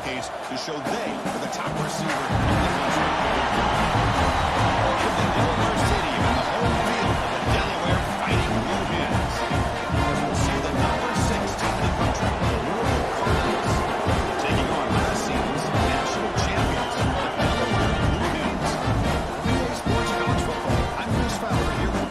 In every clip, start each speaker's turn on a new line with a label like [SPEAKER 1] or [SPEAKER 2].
[SPEAKER 1] showcase to show they are the top receiver in the country. In the Delaware Stadium, in the home field of the Delaware Fighting Blue Hens, we'll see the number 6 team in the country, the Louisville Cardinals, taking on last season's national champions, the Delaware Blue Hens. EA Sports College Football, I'm Chris Fowler here with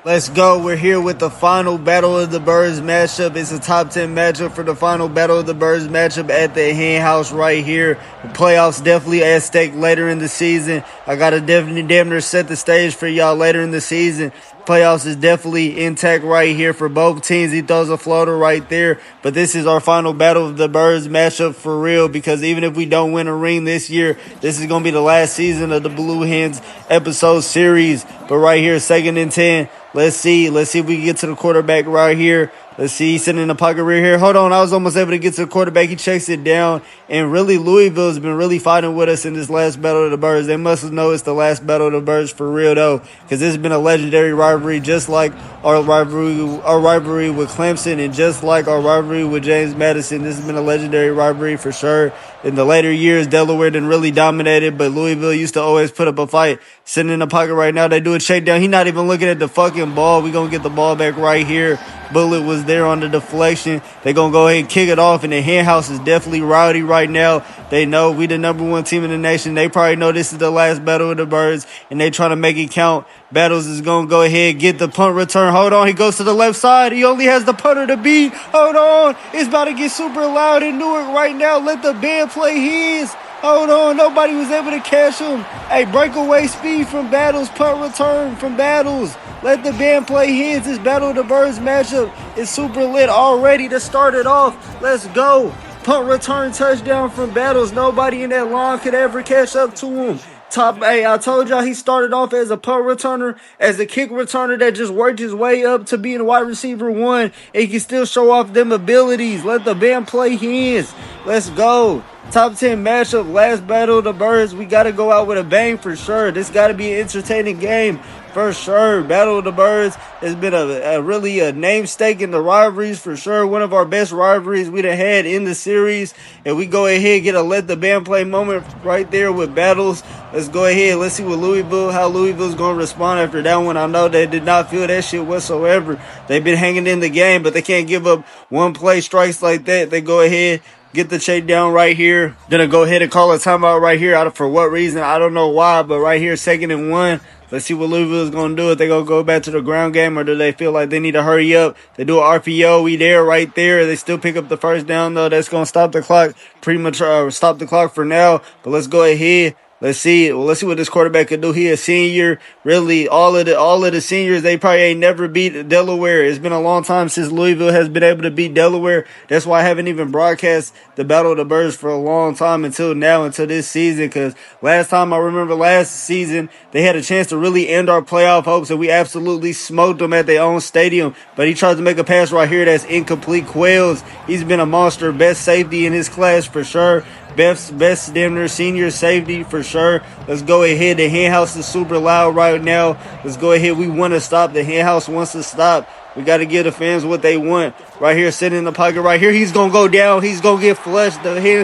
[SPEAKER 2] Let's go. We're here with the final Battle of the Birds matchup. It's a top 10 matchup for the final Battle of the Birds matchup at the Hen House right here. The playoffs definitely at stake later in the season. I got to definitely damn near set the stage for y'all later in the season. Playoffs is definitely intact right here for both teams. He throws a floater right there. But this is our final Battle of the Birds matchup for real, because even if we don't win a ring this year, this is going to be the last season of the Blue Hens episode series. But right here, 2nd and 10. Let's see if we can get to the quarterback right here. Let's see, he's sitting in the pocket right here. Hold on, I was almost able to get to the quarterback. He checks it down. And really, Louisville has been really fighting with us in this last Battle of the Birds. They must have known it's the last Battle of the Birds for real, though, because this has been a legendary rivalry, just like our rivalry with Clemson and just like our rivalry with James Madison. This has been a legendary rivalry for sure. In the later years, Delaware didn't really dominate it, but Louisville used to always put up a fight. Sitting in the pocket right now, they do a check down. He's not even looking at the fucking ball. We're going to get the ball back right here. Bullet was there on the deflection. They're going to go ahead and kick it off, and the Hen House is definitely rowdy right now. They know we the number 1 team in the nation. They probably know this is the last Battle of the Birds, and they trying to make it count. Battles is going to go ahead, get the punt return. Hold on, he goes to the left side. He only has the punter to beat. Hold on, it's about to get super loud in Newark right now. Let the band play his. Hold on, nobody was able to catch him. Hey, breakaway speed from Battles, punt return from Battles. Let the band play his. This Battle of the Birds matchup is super lit already to start it off. Let's go. Punt return touchdown from Battles. Nobody in that line could ever catch up to him. Hey, I told y'all he started off as a punt returner, as a kick returner that just worked his way up to being wide receiver 1. And he can still show off them abilities. Let the band play his. Let's go. Top 10 matchup, last Battle of the Birds. We got to go out with a bang for sure. This got to be an entertaining game for sure. Battle of the Birds has been really a namesake in the rivalries for sure. One of our best rivalries we done had in the series. And we go ahead and get a let the band play moment right there with Battles. Let's go ahead. Let's see how Louisville's going to respond after that one. I know they did not feel that shit whatsoever. They've been hanging in the game, but they can't give up one play strikes like that. They go ahead, get the check down right here. Gonna go ahead and call a timeout right here. For what reason? I don't know why, but right here, 2nd and 1. Let's see what Louisville is going to do. If they going to go back to the ground game, or do they feel like they need to hurry up? They do an RPO. We there, right there. They still pick up the first down, though. That's going to stop the clock. Pretty much stop the clock for now. But let's go ahead. Let's see what this quarterback can do. He a senior. Really, all of the seniors, they probably ain't never beat Delaware. It's been a long time since Louisville has been able to beat Delaware. That's why I haven't even broadcast the Battle of the Birds for a long time until now, until this season. Because last season, they had a chance to really end our playoff hopes, and we absolutely smoked them at their own stadium. But he tries to make a pass right here that's incomplete. Quails, he's been a monster. Best safety in his class for sure. Best damn near senior safety for sure. Let's go ahead. The Hen House is super loud right now. Let's go ahead. We want to stop. The Hen House wants to stop. We got to give the fans what they want. Right here, sitting in the pocket right here. He's going to go down. He's going to get flushed. The Hen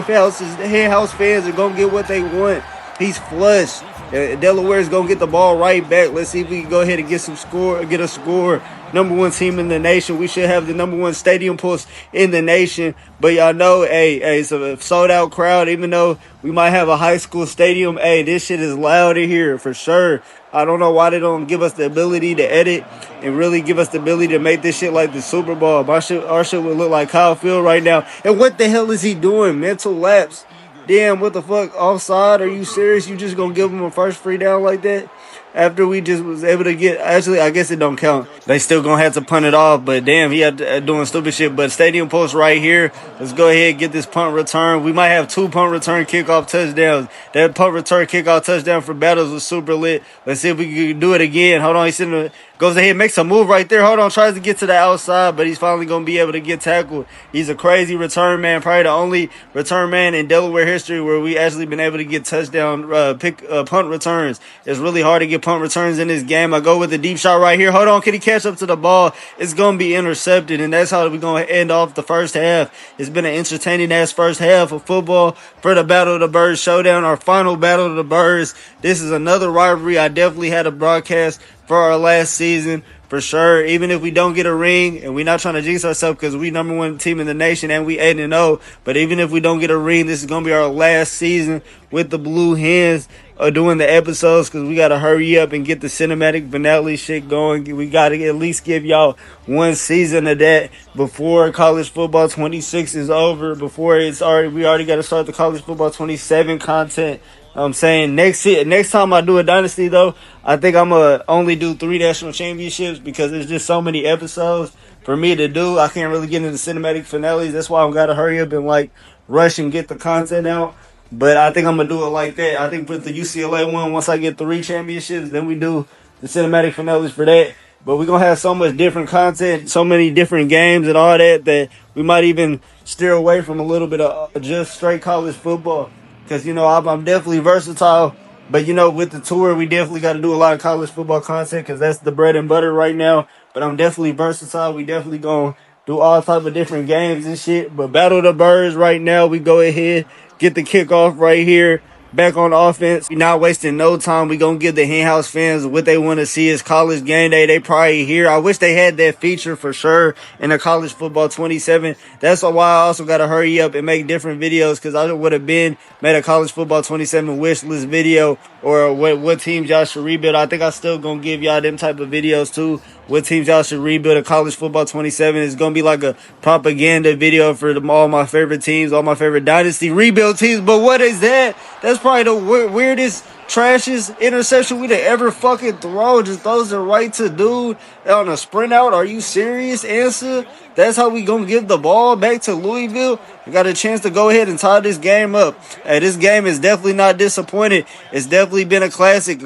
[SPEAKER 2] House fans are going to get what they want. He's flushed. Delaware is going to get the ball right back. Let's see if we can go ahead and get a score. Number 1 team in the nation. We should have the number 1 stadium pulse in the nation. But y'all know, it's a sold out crowd. Even though we might have a high school stadium, this shit is loud in here for sure. I don't know why they don't give us the ability to edit and really give us the ability to make this shit like the Super Bowl. Our shit would look like Kyle Field right now. And what the hell is he doing? Mental lapse. Damn, what the fuck? Offside? Are you serious? You just gonna give him a first free down like that? After we just was able to get... Actually, I guess it don't count. They still gonna have to punt it off. But damn, he had doing stupid shit. But stadium post right here. Let's go ahead and get this punt return. We might have 2 punt return kickoff touchdowns. That punt return kickoff touchdown for Battles was super lit. Let's see if we can do it again. Hold on, he's sitting Goes ahead, makes a move right there. Hold on, tries to get to the outside, but he's finally going to be able to get tackled. He's a crazy return man, probably the only return man in Delaware history where we actually been able to get touchdown, punt returns. It's really hard to get punt returns in this game. I go with the deep shot right here. Hold on, can he catch up to the ball? It's going to be intercepted, and that's how we're going to end off the first half. It's been an entertaining-ass first half of football for the Battle of the Birds showdown, our final Battle of the Birds. This is another rivalry I definitely had a broadcast for our last season, for sure. Even if we don't get a ring, and we're not trying to jinx ourselves because we number one team in the nation and we 8-0, but even if we don't get a ring, this is going to be our last season with the Blue Hens doing the episodes, because we got to hurry up and get the cinematic finale shit going. We got to at least give y'all one season of that before college football 26 is over, before we already got to start the college football 27 content. I'm saying next time I do a Dynasty, though, I think I'm going to only do 3 national championships because there's just so many episodes for me to do. I can't really get into cinematic finales. That's why I've got to hurry up and rush and get the content out. But I think I'm going to do it like that. I think with the UCLA one, once I get 3 championships, then we do the cinematic finales for that. But we're going to have so much different content, so many different games and all that we might even steer away from a little bit of just straight college football. Because, I'm definitely versatile. But, with the tour, we definitely got to do a lot of college football content because that's the bread and butter right now. But I'm definitely versatile. We definitely going to do all type of different games and shit. But Battle of the Birds right now, we go ahead, get the kickoff right here. Back on offense. We're not wasting no time. We're going to give the Hen House fans what they want to see is college game day. They probably here. I wish they had that feature for sure in the college football 27. That's why I also got to hurry up and make different videos, because I would have made a college football 27 wish list video, or what teams y'all should rebuild. I think I still going to give y'all them type of videos too. What teams y'all should rebuild a college football 27. It's going to be like a propaganda video for all my favorite teams, all my favorite Dynasty rebuild teams. But what is that? That's probably the weirdest, trashiest interception we'd have ever fucking thrown. Just throws it right to dude on a sprint out. Are you serious, Answer? That's how we gonna give the ball back to Louisville? We got a chance to go ahead and tie this game up. Hey, this game is definitely not disappointed. It's definitely been a classic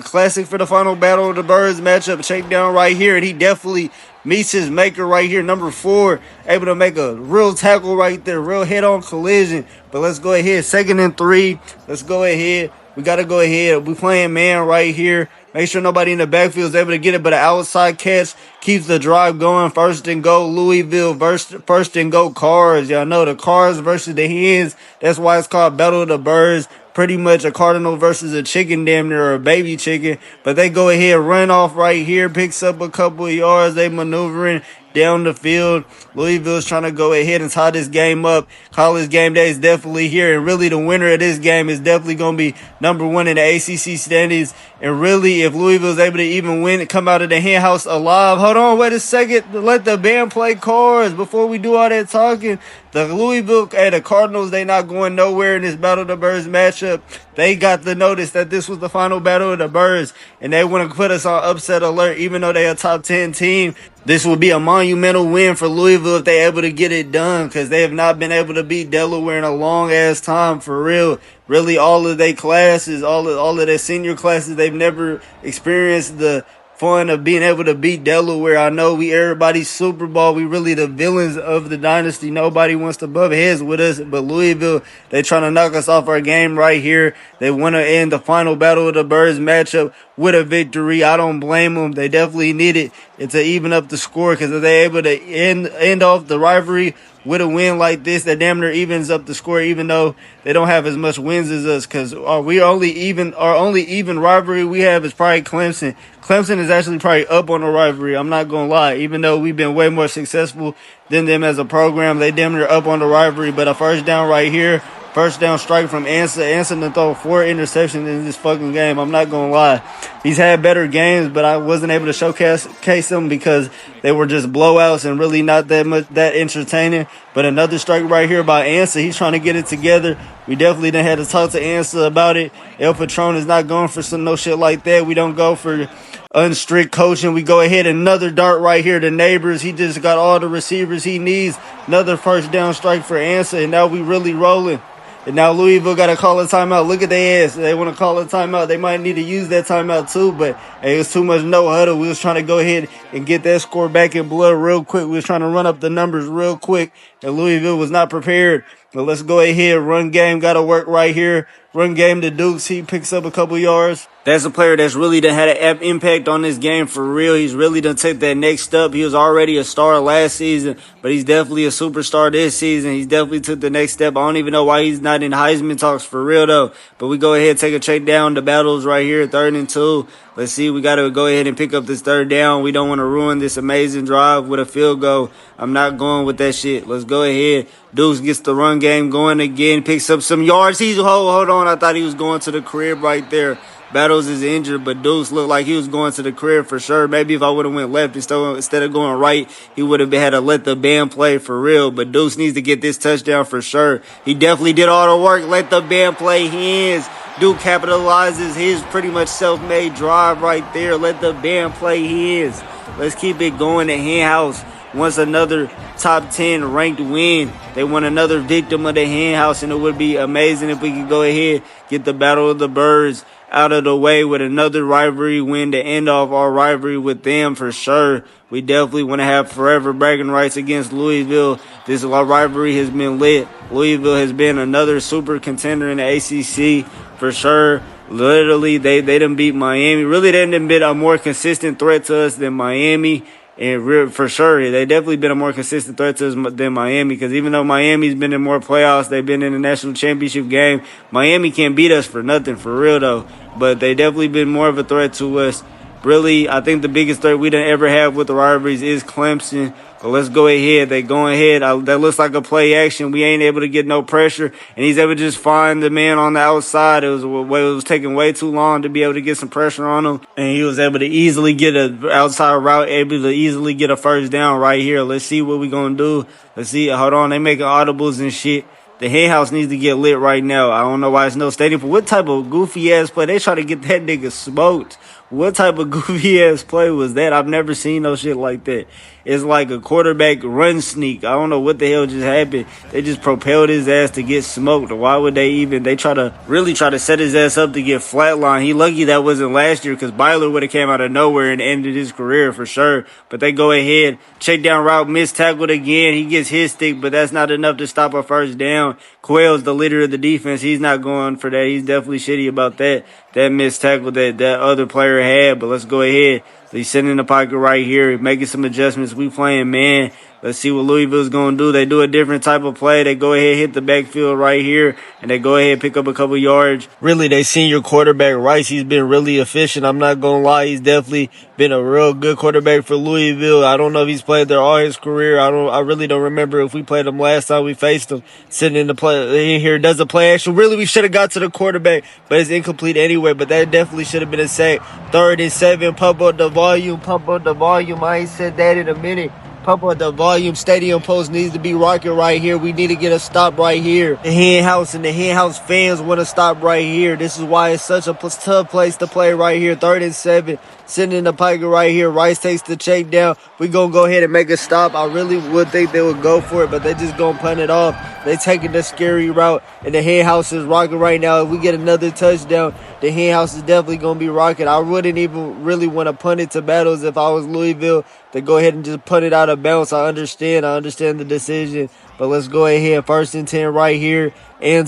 [SPEAKER 2] for the final Battle of the Birds matchup. Shakedown right here, and he definitely meets his maker right here, number 4, able to make a real tackle right there, real head-on collision. But let's go ahead, 2nd and 3. Let's go ahead. We got to go ahead. We playing man right here. Make sure nobody in the backfield is able to get it, but an outside catch keeps the drive going. 1st and go Louisville, 1st and go Cars. Y'all know the Cars versus the Hens. That's why it's called Battle of the Birds. Pretty much a cardinal versus a chicken, damn near, or a baby chicken. But they go ahead, run off right here, picks up a couple of yards. They maneuvering down the field. Louisville's trying to go ahead and tie this game up. College game day is definitely here, and really the winner of this game is definitely going to be number 1 in the ACC standings. And really, if Louisville's able to even win and come out of the Hen House alive, hold on, wait a second, let the band play Cards before we do all that talking. The Louisville and the Cardinals, they not going nowhere in this Battle of the Birds matchup. They got the notice that this was the final Battle of the Birds, and they want to put us on upset alert, even though they're a top 10 team. This will be a monumental win for Louisville if they're able to get it done, because they have not been able to beat Delaware in a long-ass time, for real. Really, all of their classes, all of their senior classes, they've never experienced the fun of being able to beat Delaware. I know we everybody's Super Bowl. We really the villains of the Dynasty. Nobody wants to butt heads with us, but Louisville, they trying to knock us off our game right here. They want to end the final Battle of the Birds matchup with a victory. I don't blame them. They definitely need it to even up the score, because if they're able to end off the rivalry with a win like this, that damn near evens up the score, even though they don't have as much wins as us, because our only even rivalry we have is probably Clemson. Clemson is actually probably up on the rivalry. I'm not going to lie. Even though we've been way more successful than them as a program, they damn near up on the rivalry. But a first down right here, first down strike from Answer. Answer to throw 4 interceptions in this fucking game. I'm not going to lie. He's had better games, but I wasn't able to showcase them because they were just blowouts and really not that entertaining. But another strike right here by Answer. He's trying to get it together. We definitely done had to talk to Answer about it. El Patron is not going for no shit like that. We don't go for unstrict coaching. We go ahead, another dart right here to Neighbors. He just got all the receivers he needs. Another first down strike for Answer, and now we really rolling. And now Louisville got to call a timeout. Look at their ass. They want to call a timeout. They might need to use that timeout too, but hey, it was too much no huddle. We was trying to go ahead and get that score back in blood real quick. We was trying to run up the numbers real quick, and Louisville was not prepared. But let's go ahead. Run game got to work right here. Run game to Dukes. He picks up a couple yards. That's a player that's really done had an impact on this game for real. He's really done take that next step. He was already a star last season, but he's definitely a superstar this season. He's definitely took the next step. I don't even know why he's not in Heisman talks for real though. But we go ahead and take a check down the battles right here, 3rd and 2. Let's see. We got to go ahead and pick up this 3rd down. We don't want to ruin this amazing drive with a field goal. I'm not going with that shit. Let's go ahead. Dukes gets the run game going again. Picks up some yards. Hold on. I thought he was going to the crib right there. Battles is injured, but Dukes looked like he was going to the crib for sure. Maybe if I would have went left instead of going right, he would have had to let the band play for real. But Dukes needs to get this touchdown for sure. He definitely did all the work. Let the band play. Hens. Duke capitalizes his pretty much self-made drive right there. Let the band play his. Let's keep it going to Hen House. Once another top 10 ranked win, they want another victim of the Hen House, and it would be amazing if we could go ahead, get the Battle of the Birds out of the way with another rivalry win to end off our rivalry with them for sure. We definitely want to have forever bragging rights against Louisville. This rivalry has been lit. Louisville has been another super contender in the ACC for sure. Literally, they done beat Miami. Really, they done been a more consistent threat to us than Miami. And for sure, they definitely been a more consistent threat to us than Miami. Because even though Miami's been in more playoffs, they've been in the national championship game. Miami can't beat us for nothing, for real though. But they definitely been more of a threat to us. Really, I think the biggest threat we done ever have with the rivalries is Clemson. But let's go ahead. They going ahead. That looks like a play action. We ain't able to get no pressure. And he's able to just find the man on the outside. It was taking way too long to be able to get some pressure on him. And he was able to easily get an outside route, able to easily get a 1st down right here. Let's see what we going to do. Let's see. Hold on. They making audibles and shit. The Hen House needs to get lit right now. I don't know why it's no stadium. But what type of goofy-ass play? They try to get that nigga smoked. What type of goofy-ass play was that? I've never seen no shit like that. It's like a quarterback run sneak. I don't know what the hell just happened. They just propelled his ass to get smoked. Why would they try to set his ass up to get flatlined. He lucky that wasn't last year because Byler would have came out of nowhere and ended his career for sure. But they go ahead, check down route, mistackled again. He gets his stick, but that's not enough to stop a 1st down. Quayle's the leader of the defense. He's not going for that. He's definitely shitty about that missed tackle that other player had. But let's go ahead. He's sitting in the pocket right here, making some adjustments. We playing man. Let's see what Louisville's going to do. They do a different type of play. They go ahead, hit the backfield right here, and they go ahead, pick up a couple yards. Really, they senior quarterback, Rice, he's been really efficient. I'm not going to lie. He's definitely been a real good quarterback for Louisville. I don't know if he's played there all his career. I really don't remember if we played him last time we faced him. Sitting in the play in here, does the play action. Really, we should have got to the quarterback, but it's incomplete anyway. But that definitely should have been a sack. 3rd and 7, pump up the volume, pump up the volume. I ain't said that in a minute. Pump up the volume. Stadium post needs to be rocking right here. We need to get a stop right here. The Hen House and the Hen House fans want to stop right here. This is why it's such a tough place to play right here. 3rd and 7. Sitting in the pocket right here. Rice takes the check down. We going to go ahead and make a stop. I really would think they would go for it, but they just going to punt it off. They taking the scary route, and the Hen House is rocking right now. If we get another touchdown, the Hen House is definitely going to be rocking. I wouldn't even really want to punt it to Battles if I was Louisville, to go ahead and just punt it out of bounds. I understand the decision, but let's go ahead. 1st and 10 right here. We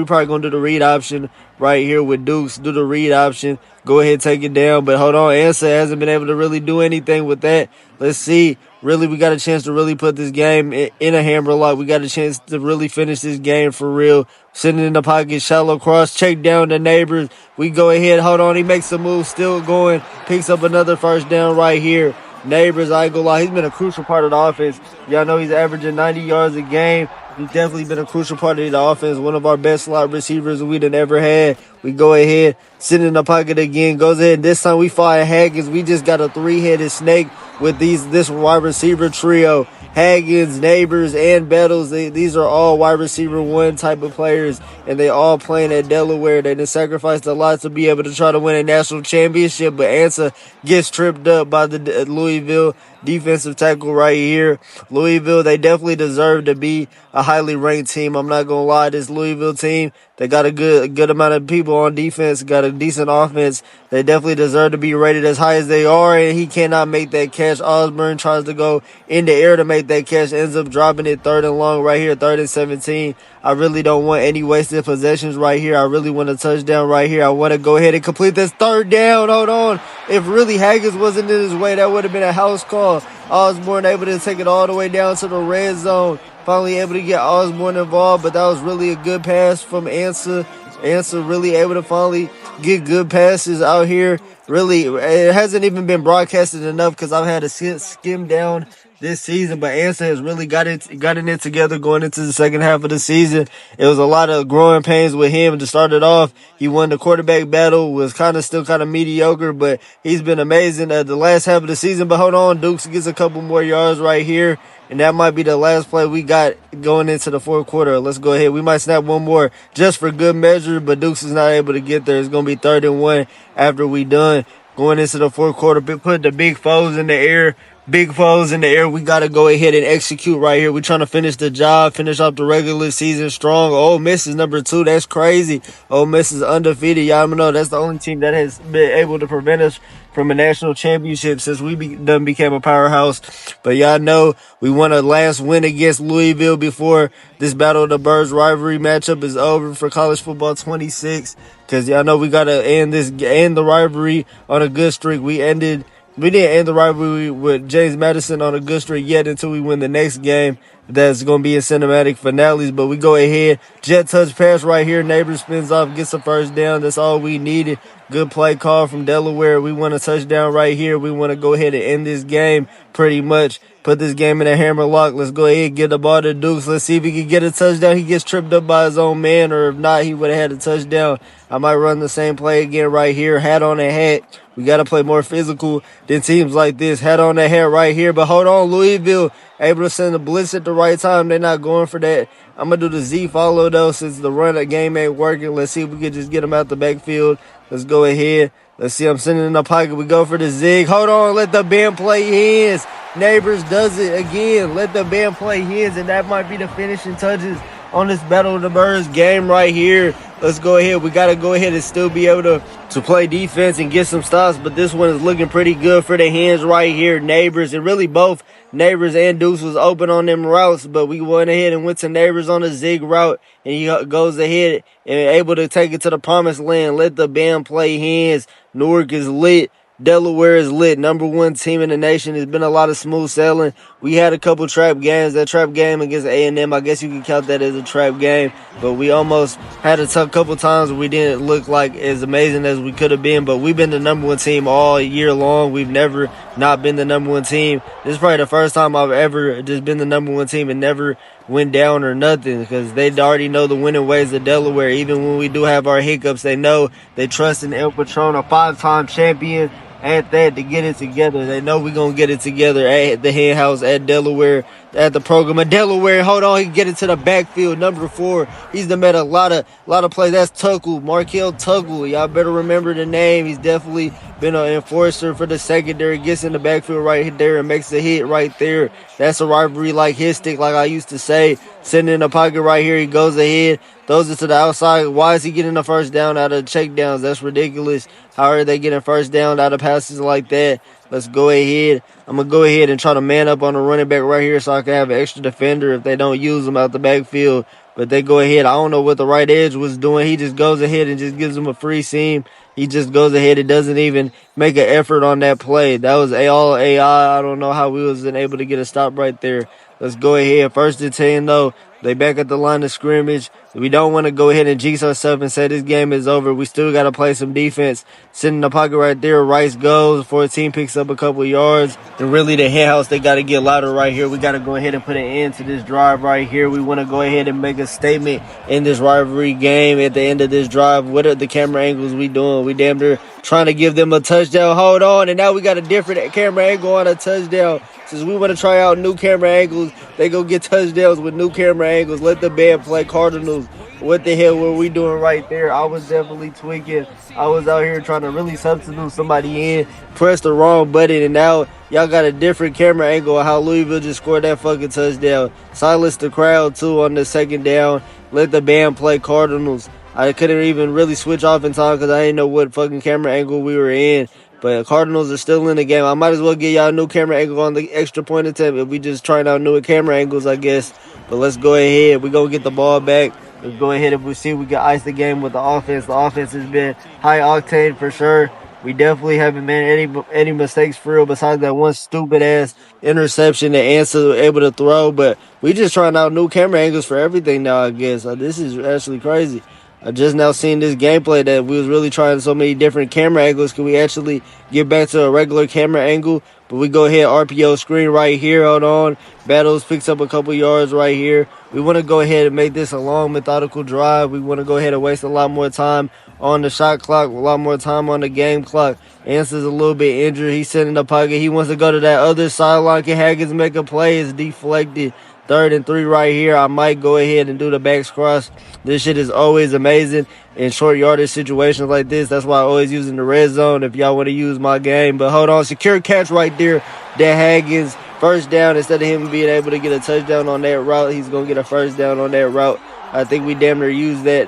[SPEAKER 2] probably going to do the read option right here with Dukes. Do the read option. Go ahead, take it down. But hold on, Ansa hasn't been able to really do anything with that. Let's see. Really, we got a chance to really put this game in a hammer lock. We got a chance to really finish this game for real. Sitting in the pocket, shallow cross, check down the Neighbors. We go ahead, hold on. He makes a move, still going. Picks up another 1st down right here. Neighbors, I ain't gonna lie, he's been a crucial part of the offense. Y'all know he's averaging 90 yards a game. He's definitely been a crucial part of the offense. One of our best slot receivers we done ever had. We go ahead, sit in the pocket again, goes ahead. This time we fire Haggins. We just got a 3-headed snake with this wide receiver trio. Haggins, Neighbors, and Bettles. These are all wide receiver 1 type of players, and they all playing at Delaware. They done sacrificed a lot to be able to try to win a national championship, but Ansa gets tripped up by the Louisville. defensive tackle right here. Louisville, they definitely deserve to be a highly ranked team. I'm not gonna lie, this Louisville team, they got a good amount of people on defense, got a decent offense. They definitely deserve to be rated as high as they are, and he cannot make that catch. Osborne tries to go in the air to make that catch, ends up dropping it 3rd and long right here, 3rd and 17. I really don't want any wasted possessions right here. I really want a touchdown right here. I want to go ahead and complete this 3rd down. Hold on. If really Haggis wasn't in his way, that would have been a house call. Osborne able to take it all the way down to the red zone. Finally able to get Osborne involved, but that was really a good pass from Ansa. Ansa really able to finally get good passes out here. Really, it hasn't even been broadcasted enough because I've had to skim down this season, but Ansa has really gotten it together going into the second half of the season. It was a lot of growing pains with him to start it off. He won the quarterback battle, was still kind of mediocre, but he's been amazing at the last half of the season. But hold on, Dukes gets a couple more yards right here, and that might be the last play we got going into the fourth quarter. Let's go ahead. We might snap one more just for good measure, but Dukes is not able to get there. It's going to be 3rd and 1 after we done. Going into the fourth quarter, put the big foes in the air. Big foes in the air. We got to go ahead and execute right here. We're trying to finish the job, finish off the regular season strong. Ole Miss is number 2. That's crazy. Ole Miss is undefeated. Y'all know that's the only team that has been able to prevent us from a national championship since we done became a powerhouse. But y'all know we won a last win against Louisville before this Battle of the Birds rivalry matchup is over for college football 26. Because y'all know we got to end the rivalry on a good streak. We didn't end the rivalry with James Madison on a good streak yet until we win the next game. That's going to be in cinematic finales. But we go ahead. Jet touch pass right here. Neighbor spins off, gets a first down. That's all we needed. Good play call from Delaware. We want a touchdown right here. We want to go ahead and end this game pretty much. Put this game in a hammer lock. Let's go ahead and get the ball to Dukes. Let's see if he can get a touchdown. He gets tripped up by his own man, or if not, he would have had a touchdown. I might run the same play again right here. Hat on the hat. We got to play more physical than teams like this. Hat on the hat right here. But hold on, Louisville able to send a blitz at the right time. They're not going for that. I'm going to do the Z follow, though, since the run of game ain't working. Let's see if we can just get him out the backfield. Let's go ahead. Let's see. I'm sending in the pocket. We go for the zig. Hold on. Let the band play Hens. Neighbors does it again. Let the band play Hens, and that might be the finishing touches on this Battle of the Birds game right here. Let's go ahead. We got to go ahead and still be able to play defense and get some stops, but this one is looking pretty good for the Hens right here. Neighbors, and really both Neighbors and Deuce was open on them routes, but we went ahead and went to Neighbors on a zig route, and he goes ahead and able to take it to the promised land. Let the band play Hens. Newark is lit. Delaware is lit. Number 1 team in the nation. There's been a lot of smooth sailing. We had a couple trap games. That trap game against A&M, I guess you can count that as a trap game. But we almost had a tough couple times where we didn't look like as amazing as we could have been. But we've been the number 1 team all year long. We've never not been the number 1 team. This is probably the first time I've ever just been the number 1 team and never went down or nothing, because they already know the winning ways of Delaware. Even when we do have our hiccups, they know they trust in El Patron, a 5-time champion at that, to get it together. They know we're going to get it together at the Hen House at Delaware, at the program of Delaware. Hold on, he can get it to the backfield. Number 4, he's done made a lot of plays. That's Tuckle, Markel Tuckle. Y'all better remember the name. He's definitely been an enforcer for the secondary. Gets in the backfield right there and makes a hit right there. That's a rivalry like his stick, like I used to say. Sitting in the pocket right here, he goes ahead, throws it to the outside. Why is he getting the first down out of checkdowns? That's ridiculous. How are they getting first down out of passes like that? Let's go ahead. I'm going to go ahead and try to man up on the running back right here so I can have an extra defender if they don't use him out the backfield. But they go ahead. I don't know what the right edge was doing. He just goes ahead and just gives him a free seam. He just goes ahead and doesn't even make an effort on that play. That was all AI. I don't know how we wasn't able to get a stop right there. Let's go ahead. 1st and 10, though. They back at the line of scrimmage. We don't want to go ahead and jinx ourselves and say this game is over. We still got to play some defense. Sitting in the pocket right there. Rice goes. 14 picks up a couple yards. And really the Hen House, they got to get louder right here. We got to go ahead and put an end to this drive right here. We want to go ahead and make a statement in this rivalry game at the end of this drive. What are the camera angles we doing? We damn near trying to give them a touchdown. Hold on. And now we got a different camera angle on a touchdown. Since we want to try out new camera angles, they go get touchdowns with new camera angles. Let the band play Cardinals. What the hell were we doing right there? I was definitely tweaking. I was out here trying to really substitute somebody in, press the wrong button, and now y'all got a different camera angle of how Louisville just scored that fucking touchdown. Silence the crowd, too, on the second down. Let the band play Cardinals. I couldn't even really switch off in time because I didn't know what fucking camera angle we were in. But Cardinals are still in the game. I might as well get y'all a new camera angle on the extra point attempt if we just trying out new camera angles, I guess. But let's go ahead. We're going to get the ball back. Let's go ahead. If we see we can ice the game with the offense. The offense has been high octane for sure. We definitely haven't made any mistakes for real besides that one stupid-ass interception that Ansel was able to throw. But we just trying out new camera angles for everything now, I guess. This is actually crazy. I just now seen this gameplay that we was really trying so many different camera angles. Can we actually get back to a regular camera angle? But we go ahead, RPO screen right here. Hold on. Battles picks up a couple yards right here. We want to go ahead and make this a long, methodical drive. We want to go ahead and waste a lot more time on the shot clock, a lot more time on the game clock. Answer's a little bit injured. He's sitting in the pocket. He wants to go to that other sideline. Can Haggins make a play? It's deflected. 3rd and 3 right here. I might go ahead and do the backs cross. This shit is always amazing in short yardage situations like this. That's why I always use in the red zone if y'all want to use my game. But hold on. Secure catch right there. That Haggins. First down. Instead of him being able to get a touchdown on that route, he's going to get a first down on that route. I think we damn near use that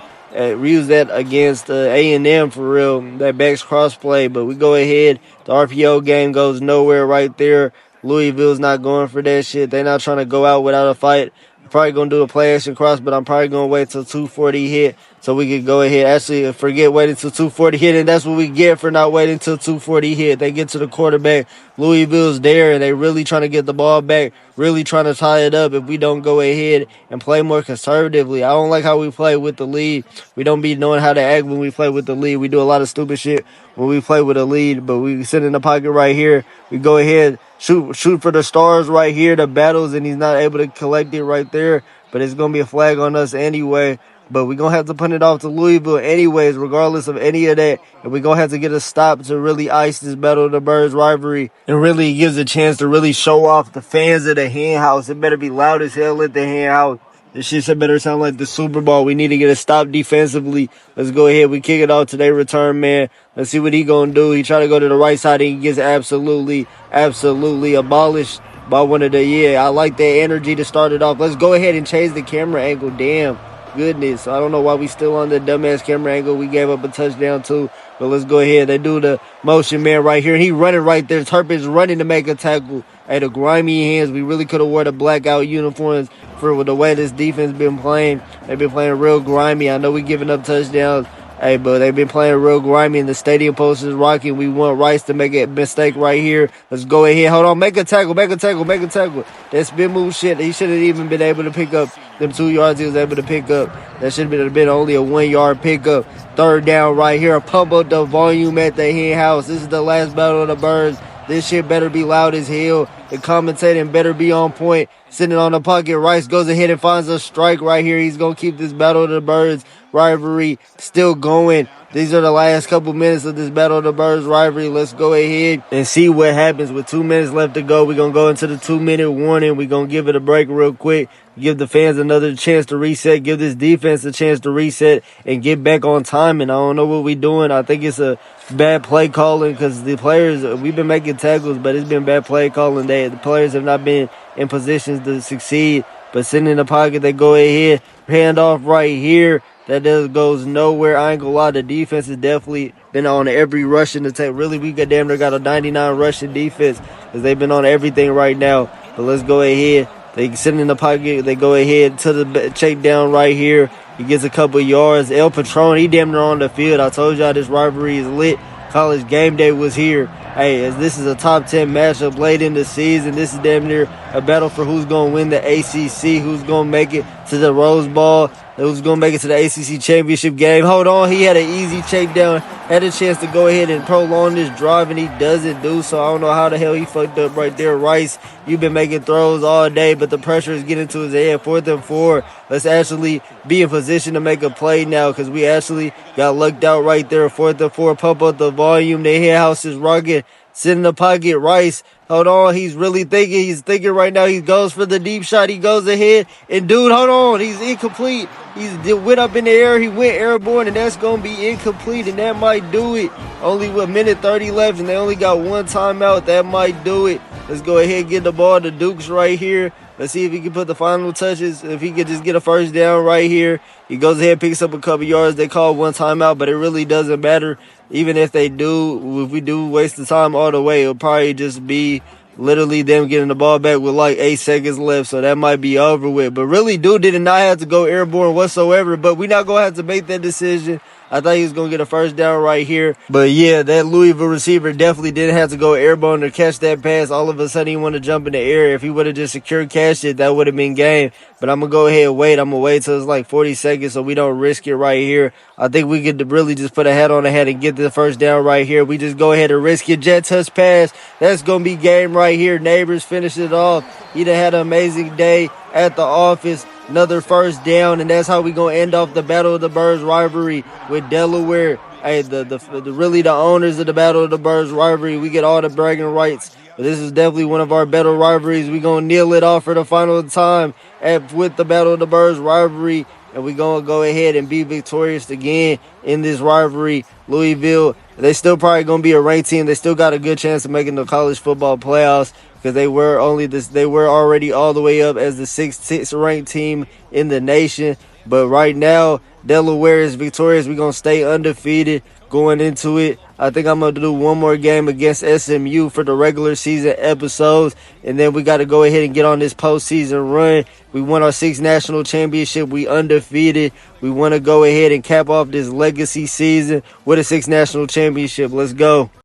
[SPEAKER 2] against A&M for real. That backs cross play. But we go ahead. The RPO game goes nowhere right there. Louisville's not going for that shit. They're not trying to go out without a fight. I'm probably going to do a play action cross, but I'm probably going to wait till 240 hit so we can go ahead. Actually, forget waiting till 240 hit, and that's what we get for not waiting till 240 hit. They get to the quarterback. Louisville's there, and they really trying to get the ball back, really trying to tie it up if we don't go ahead and play more conservatively. I don't like how we play with the lead. We don't be knowing how to act when we play with the lead. We do a lot of stupid shit when we play with a lead, but we sit in the pocket right here. We go ahead, shoot for the stars right here, the battles, and he's not able to collect it right there. But it's going to be a flag on us anyway. But we're going to have to punt it off to Louisville anyways, regardless of any of that. And we're going to have to get a stop to really ice this Battle of the Birds rivalry. And really gives a chance to really show off the fans of the Hen House. It better be loud as hell at the Hen House. This shit better sound like the Super Bowl. We need to get a stop defensively. Let's go ahead. We kick it off to their return man. Let's see what he going to do. He try to go to the right side and he gets absolutely abolished by one of the, I like that energy to start it off. Let's go ahead and change the camera angle. Damn. Goodness. I don't know why we still on the dumbass camera angle. We gave up a touchdown too. But let's go ahead. They do the motion man right here. And he running right there. Turpin's running to make a tackle. Hey, the grimy Hands. We really could have wore the blackout uniforms for the way this defense been playing. They've been playing real grimy. I know we giving up touchdowns. Hey, but they've been playing real grimy and the stadium post is rocking. We want Rice to make a mistake right here. Let's go ahead. Hold on. Make a tackle. That spin move shit. He should have even been able to pick up them 2 yards he was able to pick up. That should have been only a 1 yard pickup. 3rd down right here. Pump up the volume at the Hen House. This is the last Battle of the Birds. This shit better be loud as hell. The commentating better be on point. Sitting on the pocket, Rice goes ahead and finds a strike right here. He's going to keep this Battle of the Birds rivalry still going. These are the last couple minutes of this Battle of the Birds rivalry. Let's go ahead and see what happens with 2 minutes left to go. We're going to go into the 2-minute warning. We're going to give it a break real quick. Give the fans another chance to reset. Give this defense a chance to reset and get back on time. And I don't know what we're doing. I think it's a bad play calling because the players, we've been making tackles, but it's been bad play calling. The players have not been in positions to succeed. But sitting in the pocket, they go ahead, hand off right here. That goes nowhere. I ain't gonna lie, the defense has definitely been on every rushing attack. Really, we damn near got a 99 rushing defense because they've been on everything right now. But let's go ahead. They sit in the pocket. They go ahead to the check down right here. He gets a couple yards. El Patron, he damn near on the field. I told y'all this rivalry is lit. College game day was here. Hey, as this is a top 10 matchup late in the season, this is damn near a battle for who's going to win the ACC, who's going to make it to the Rose Bowl, who's going to make it to the ACC championship game. Hold on, he had an easy check down, had a chance to go ahead and prolong this drive, and he doesn't do so. I don't know how the hell he fucked up right there. Rice, you've been making throws all day, but the pressure is getting to his head. 4th and 4. Let's actually be in position to make a play now because we actually got lucked out right there. 4th and 4, pump up the volume. The Hen House is rocking. Sit in the pocket. Rice. Hold on. He's really thinking. He's thinking right now. He goes for the deep shot. He goes ahead. And, dude, hold on. He's incomplete. He went up in the air. He went airborne, and that's going to be incomplete, and that might do it. Only with a minute 30 left, and they only got one timeout. That might do it. Let's go ahead and get the ball to Dukes right here. Let's see if he can put the final touches. If he could just get a first down right here. He goes ahead and picks up a couple yards. They call one timeout, but it really doesn't matter. Even if they do, if we do waste the time all the way, it'll probably just be literally them getting the ball back with like 8 seconds left. So that might be over with. But really, dude did not have to go airborne whatsoever. But we're not going to have to make that decision. I thought he was going to get a first down right here. But yeah, that Louisville receiver definitely didn't have to go airborne to catch that pass. All of a sudden, he wanted to jump in the air. If he would have just secure cashed it, that would have been game. But I'm going to go ahead and wait. I'm going to wait till it's like 40 seconds so we don't risk it right here. I think we could really just put a hat on the head and get the first down right here. We just go ahead and risk it. Jet touch pass. That's going to be game right here. Neighbors finish it off. He done had an amazing day at the office. Another first down, and that's how we gonna end off the Battle of the Birds rivalry with Delaware. Hey, really the owners of the Battle of the Birds rivalry. We get all the bragging rights. But this is definitely one of our better rivalries. We gonna kneel it off for the final time with the Battle of the Birds rivalry, and we gonna go ahead and be victorious again in this rivalry. Louisville, they still probably gonna be a ranked team. They still got a good chance of making the college football playoffs, because they were already all the way up as the sixth ranked team in the nation. But right now, Delaware is victorious. We're going to stay undefeated going into it. I think I'm going to do one more game against SMU for the regular season episodes. And then we got to go ahead and get on this postseason run. We won our 6th national championship. We undefeated. We want to go ahead and cap off this legacy season with a 6th national championship. Let's go.